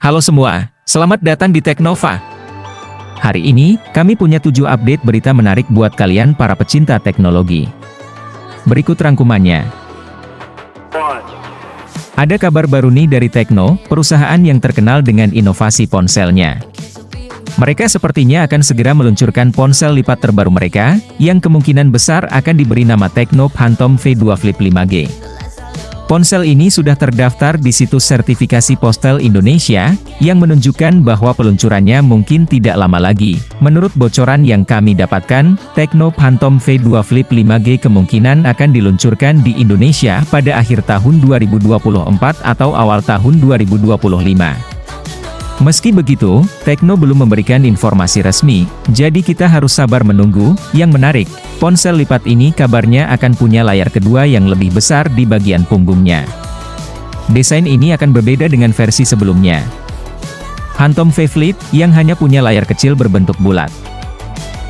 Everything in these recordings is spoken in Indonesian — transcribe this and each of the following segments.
Halo semua, selamat datang di Teknova. Hari ini, kami punya 7 update berita menarik buat kalian para pecinta teknologi. Berikut rangkumannya. Ada kabar baru nih dari Tekno, perusahaan yang terkenal dengan inovasi ponselnya. Mereka sepertinya akan segera meluncurkan ponsel lipat terbaru mereka, yang kemungkinan besar akan diberi nama Tecno Phantom V2 Flip 5G. Ponsel ini sudah terdaftar di situs sertifikasi Postel Indonesia, yang menunjukkan bahwa peluncurannya mungkin tidak lama lagi. Menurut bocoran yang kami dapatkan, Tecno Phantom V2 Flip 5G kemungkinan akan diluncurkan di Indonesia pada akhir tahun 2024 atau awal tahun 2025. Meski begitu, Tecno belum memberikan informasi resmi, jadi kita harus sabar menunggu. Yang menarik, ponsel lipat ini kabarnya akan punya layar kedua yang lebih besar di bagian punggungnya. Desain ini akan berbeda dengan versi sebelumnya. Phantom V Flip, yang hanya punya layar kecil berbentuk bulat.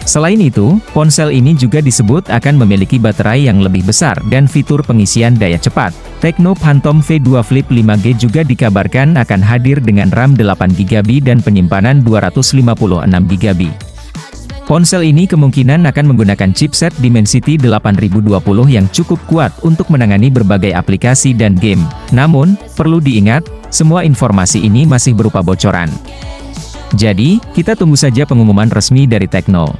Selain itu, ponsel ini juga disebut akan memiliki baterai yang lebih besar dan fitur pengisian daya cepat. Tecno Phantom V2 Flip 5G juga dikabarkan akan hadir dengan RAM 8GB dan penyimpanan 256GB. Ponsel ini kemungkinan akan menggunakan chipset Dimensity 8020 yang cukup kuat untuk menangani berbagai aplikasi dan game. Namun, perlu diingat, semua informasi ini masih berupa bocoran. Jadi, kita tunggu saja pengumuman resmi dari Tecno.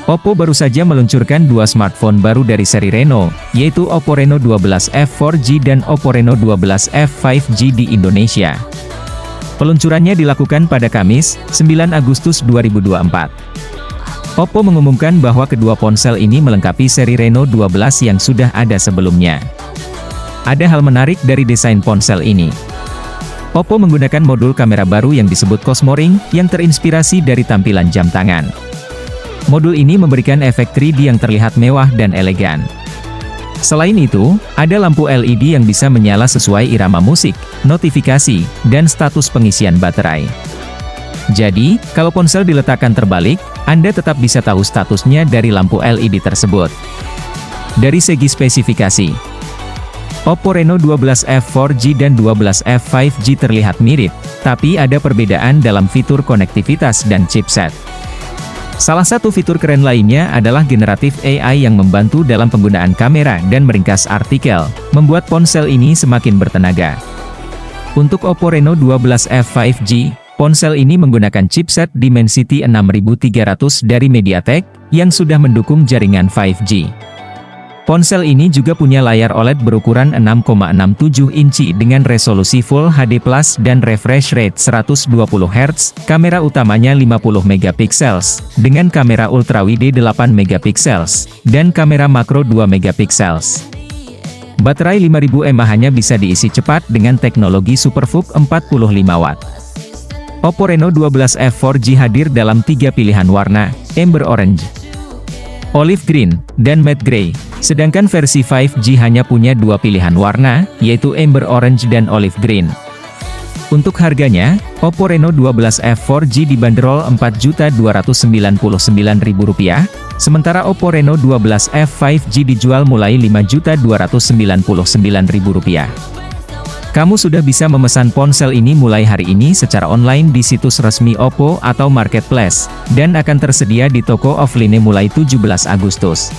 Oppo baru saja meluncurkan 2 smartphone baru dari seri Reno, yaitu Oppo Reno 12F 4G dan Oppo Reno 12F 5G di Indonesia. Peluncurannya dilakukan pada Kamis, 9 Agustus 2024. Oppo mengumumkan bahwa kedua ponsel ini melengkapi seri Reno 12 yang sudah ada sebelumnya. Ada hal menarik dari desain ponsel ini. Oppo menggunakan modul kamera baru yang disebut Cosmo Ring, yang terinspirasi dari tampilan jam tangan. Modul ini memberikan efek 3D yang terlihat mewah dan elegan. Selain itu, ada lampu LED yang bisa menyala sesuai irama musik, notifikasi, dan status pengisian baterai. Jadi, kalau ponsel diletakkan terbalik, Anda tetap bisa tahu statusnya dari lampu LED tersebut. Dari segi spesifikasi, Oppo Reno 12F 4G dan 12F 5G terlihat mirip, tapi ada perbedaan dalam fitur konektivitas dan chipset. Salah satu fitur keren lainnya adalah generatif AI yang membantu dalam penggunaan kamera dan meringkas artikel, membuat ponsel ini semakin bertenaga. Untuk Oppo Reno 12F 5G, ponsel ini menggunakan chipset Dimensity 6300 dari MediaTek, yang sudah mendukung jaringan 5G. Ponsel ini juga punya layar OLED berukuran 6,67 inci dengan resolusi Full HD+, dan refresh rate 120 Hz, kamera utamanya 50 MP, dengan kamera ultrawide 8 MP, dan kamera makro 2 MP. Baterai 5000 mAh hanya bisa diisi cepat dengan teknologi SuperVOOC 45 Watt. Oppo Reno 12F 4G hadir dalam 3 pilihan warna, Amber Orange, Olive Green, dan Matte Grey. Sedangkan versi 5G hanya punya 2 pilihan warna, yaitu Amber Orange dan Olive Green. Untuk harganya, Oppo Reno 12F 4G dibanderol Rp4.299.000, sementara Oppo Reno 12F 5G dijual mulai Rp5.299.000. Kamu sudah bisa memesan ponsel ini mulai hari ini secara online di situs resmi Oppo atau Marketplace, dan akan tersedia di toko offline mulai 17 Agustus.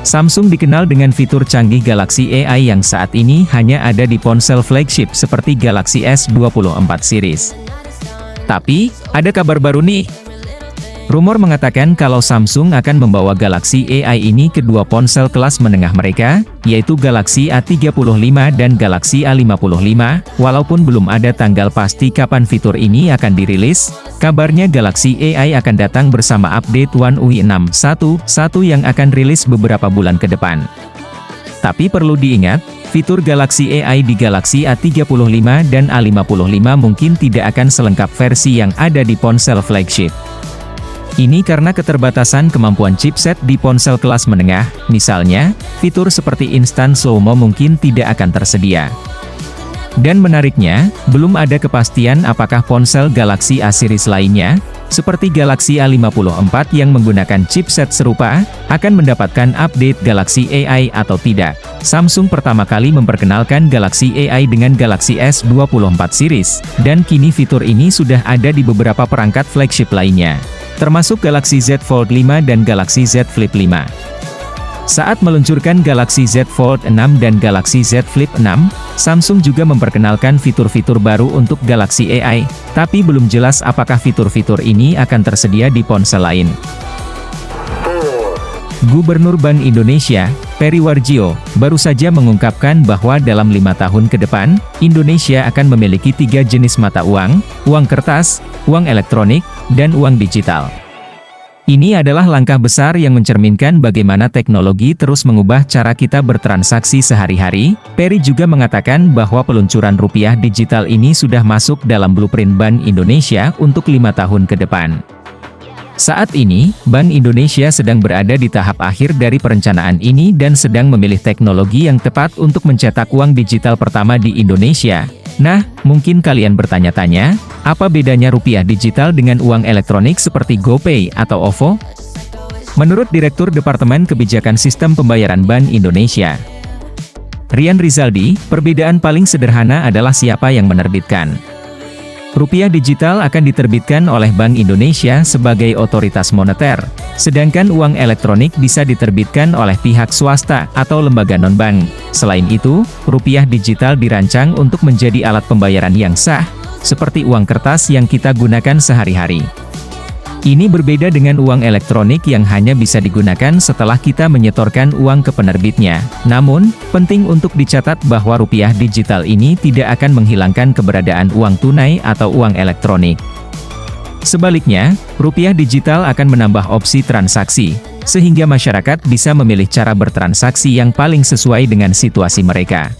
Samsung dikenal dengan fitur canggih Galaxy AI yang saat ini hanya ada di ponsel flagship seperti Galaxy S24 series. Tapi, ada kabar baru nih. Rumor mengatakan kalau Samsung akan membawa Galaxy AI ini ke 2 ponsel kelas menengah mereka, yaitu Galaxy A35 dan Galaxy A55, walaupun belum ada tanggal pasti kapan fitur ini akan dirilis. Kabarnya Galaxy AI akan datang bersama update One UI 6.1.1 yang akan rilis beberapa bulan ke depan. Tapi perlu diingat, fitur Galaxy AI di Galaxy A35 dan A55 mungkin tidak akan selengkap versi yang ada di ponsel flagship. Ini karena keterbatasan kemampuan chipset di ponsel kelas menengah, misalnya, fitur seperti instant slow-mo mungkin tidak akan tersedia. Dan menariknya, belum ada kepastian apakah ponsel Galaxy A series lainnya, seperti Galaxy A54 yang menggunakan chipset serupa, akan mendapatkan update Galaxy AI atau tidak. Samsung pertama kali memperkenalkan Galaxy AI dengan Galaxy S24 series, dan kini fitur ini sudah ada di beberapa perangkat flagship lainnya, termasuk Galaxy Z Fold 5 dan Galaxy Z Flip 5. Saat meluncurkan Galaxy Z Fold 6 dan Galaxy Z Flip 6, Samsung juga memperkenalkan fitur-fitur baru untuk Galaxy AI, tapi belum jelas apakah fitur-fitur ini akan tersedia di ponsel lain. Gubernur Bank Indonesia, Peri Warjio, baru saja mengungkapkan bahwa dalam 5 tahun ke depan, Indonesia akan memiliki 3 jenis mata uang, uang kertas, uang elektronik, dan uang digital. Ini adalah langkah besar yang mencerminkan bagaimana teknologi terus mengubah cara kita bertransaksi sehari-hari. Peri juga mengatakan bahwa peluncuran rupiah digital ini sudah masuk dalam blueprint Bank Indonesia untuk 5 tahun ke depan. Saat ini, Bank Indonesia sedang berada di tahap akhir dari perencanaan ini dan sedang memilih teknologi yang tepat untuk mencetak uang digital pertama di Indonesia. Nah, mungkin kalian bertanya-tanya, apa bedanya rupiah digital dengan uang elektronik seperti GoPay atau OVO? Menurut Direktur Departemen Kebijakan Sistem Pembayaran Bank Indonesia, Rian Rizaldi, perbedaan paling sederhana adalah siapa yang menerbitkan. Rupiah digital akan diterbitkan oleh Bank Indonesia sebagai otoritas moneter, sedangkan uang elektronik bisa diterbitkan oleh pihak swasta atau lembaga non-bank. Selain itu, rupiah digital dirancang untuk menjadi alat pembayaran yang sah, seperti uang kertas yang kita gunakan sehari-hari. Ini berbeda dengan uang elektronik yang hanya bisa digunakan setelah kita menyetorkan uang ke penerbitnya. Namun, penting untuk dicatat bahwa rupiah digital ini tidak akan menghilangkan keberadaan uang tunai atau uang elektronik. Sebaliknya, rupiah digital akan menambah opsi transaksi, sehingga masyarakat bisa memilih cara bertransaksi yang paling sesuai dengan situasi mereka.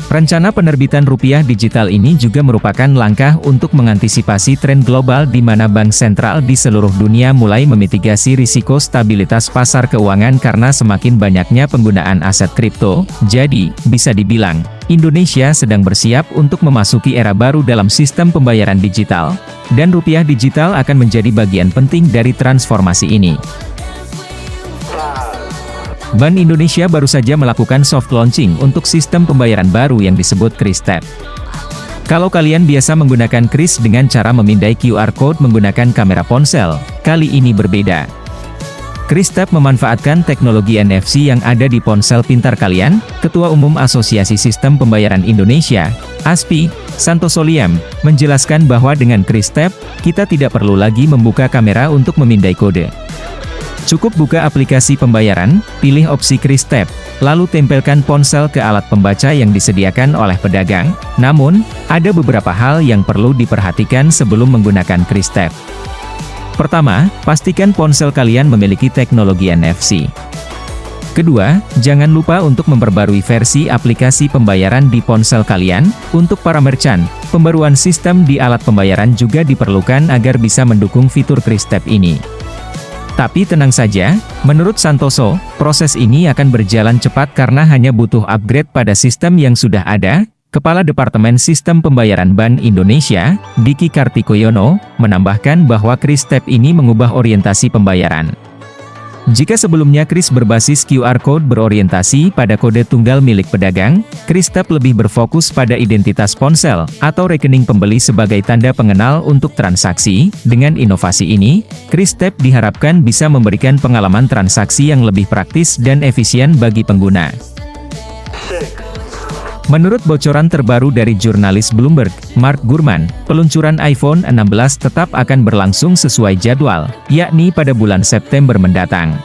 Rencana penerbitan rupiah digital ini juga merupakan langkah untuk mengantisipasi tren global di mana bank sentral di seluruh dunia mulai memitigasi risiko stabilitas pasar keuangan karena semakin banyaknya penggunaan aset kripto. Jadi, bisa dibilang, Indonesia sedang bersiap untuk memasuki era baru dalam sistem pembayaran digital, dan rupiah digital akan menjadi bagian penting dari transformasi ini. Bank Indonesia baru saja melakukan soft launching untuk sistem pembayaran baru yang disebut Kris Tap. Kalau kalian biasa menggunakan kris dengan cara memindai QR Code menggunakan kamera ponsel, kali ini berbeda. Kris Tap memanfaatkan teknologi NFC yang ada di ponsel pintar kalian. Ketua Umum Asosiasi Sistem Pembayaran Indonesia, ASPI, Santoso Liam, menjelaskan bahwa dengan Kris Tap, kita tidak perlu lagi membuka kamera untuk memindai kode. Cukup buka aplikasi pembayaran, pilih opsi Kris Tap, lalu tempelkan ponsel ke alat pembaca yang disediakan oleh pedagang. Namun, ada beberapa hal yang perlu diperhatikan sebelum menggunakan Kris Tap. Pertama, pastikan ponsel kalian memiliki teknologi NFC. Kedua, jangan lupa untuk memperbarui versi aplikasi pembayaran di ponsel kalian. Untuk para merchant, pembaruan sistem di alat pembayaran juga diperlukan agar bisa mendukung fitur Kris Tap ini. Tapi tenang saja, menurut Santoso, proses ini akan berjalan cepat karena hanya butuh upgrade pada sistem yang sudah ada. Kepala Departemen Sistem Pembayaran Bank Indonesia, Diki Kartikoyono, menambahkan bahwa Kris Tap ini mengubah orientasi pembayaran. Jika sebelumnya kris berbasis QR Code berorientasi pada kode tunggal milik pedagang, Kris Tap lebih berfokus pada identitas ponsel atau rekening pembeli sebagai tanda pengenal untuk transaksi. Dengan inovasi ini, Kris Tap diharapkan bisa memberikan pengalaman transaksi yang lebih praktis dan efisien bagi pengguna. Menurut bocoran terbaru dari jurnalis Bloomberg, Mark Gurman, peluncuran iPhone 16 tetap akan berlangsung sesuai jadwal, yakni pada bulan September mendatang.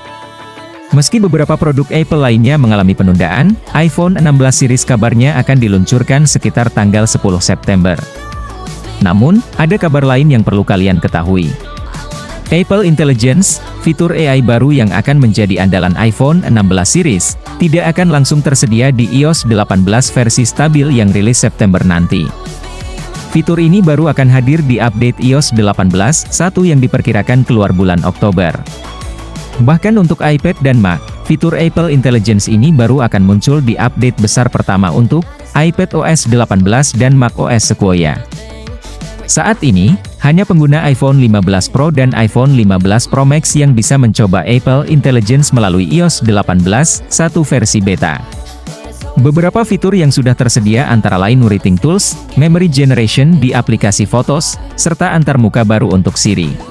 Meski beberapa produk Apple lainnya mengalami penundaan, iPhone 16 series kabarnya akan diluncurkan sekitar tanggal 10 September. Namun, ada kabar lain yang perlu kalian ketahui. Apple Intelligence, fitur AI baru yang akan menjadi andalan iPhone 16 series, tidak akan langsung tersedia di iOS 18 versi stabil yang rilis September nanti. Fitur ini baru akan hadir di update iOS 18.1 yang diperkirakan keluar bulan Oktober. Bahkan untuk iPad dan Mac, fitur Apple Intelligence ini baru akan muncul di update besar pertama untuk iPad OS 18 dan Mac OS Sequoia. Saat ini, Hanya pengguna iPhone 15 Pro dan iPhone 15 Pro Max yang bisa mencoba Apple Intelligence melalui iOS 18.1 versi beta. Beberapa fitur yang sudah tersedia antara lain Writing Tools, Memory Generation di aplikasi Photos, serta antarmuka baru untuk Siri.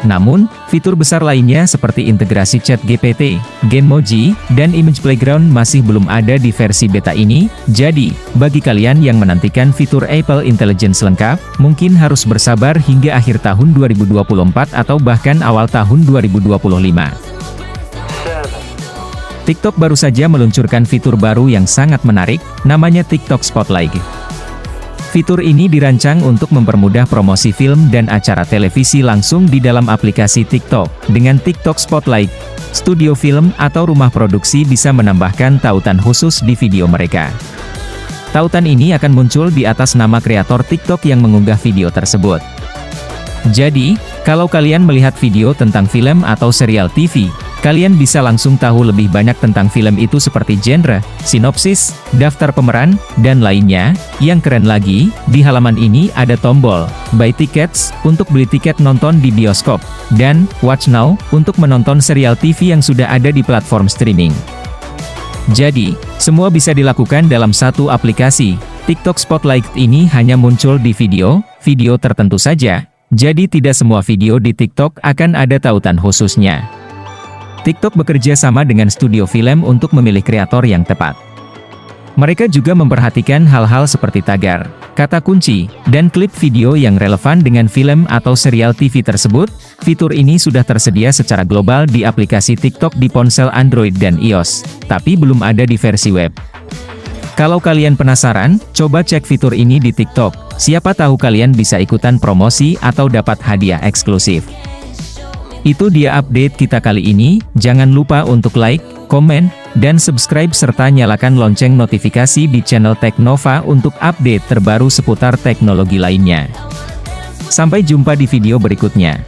Namun, fitur besar lainnya seperti integrasi chat GPT, Genmoji, dan Image Playground masih belum ada di versi beta ini. Jadi, bagi kalian yang menantikan fitur Apple Intelligence lengkap, mungkin harus bersabar hingga akhir tahun 2024 atau bahkan awal tahun 2025. TikTok baru saja meluncurkan fitur baru yang sangat menarik, namanya TikTok Spotlight. Fitur ini dirancang untuk mempermudah promosi film dan acara televisi langsung di dalam aplikasi TikTok. Dengan TikTok Spotlight, studio film atau rumah produksi bisa menambahkan tautan khusus di video mereka. Tautan ini akan muncul di atas nama kreator TikTok yang mengunggah video tersebut. Jadi, kalau kalian melihat video tentang film atau serial TV, kalian bisa langsung tahu lebih banyak tentang film itu seperti genre, sinopsis, daftar pemeran, dan lainnya. Yang keren lagi, di halaman ini ada tombol Buy Tickets untuk beli tiket nonton di bioskop, dan Watch Now untuk menonton serial TV yang sudah ada di platform streaming. Jadi, semua bisa dilakukan dalam satu aplikasi. TikTok Spotlight ini hanya muncul di video tertentu saja, jadi tidak semua video di TikTok akan ada tautan khususnya. TikTok bekerja sama dengan studio film untuk memilih kreator yang tepat. Mereka juga memperhatikan hal-hal seperti tagar, kata kunci, dan klip video yang relevan dengan film atau serial TV tersebut. Fitur ini sudah tersedia secara global di aplikasi TikTok di ponsel Android dan iOS, tapi belum ada di versi web. Kalau kalian penasaran, coba cek fitur ini di TikTok. Siapa tahu kalian bisa ikutan promosi atau dapat hadiah eksklusif. Itu dia update kita kali ini. Jangan lupa untuk like, komen, dan subscribe serta nyalakan lonceng notifikasi di channel Teknova untuk update terbaru seputar teknologi lainnya. Sampai jumpa di video berikutnya.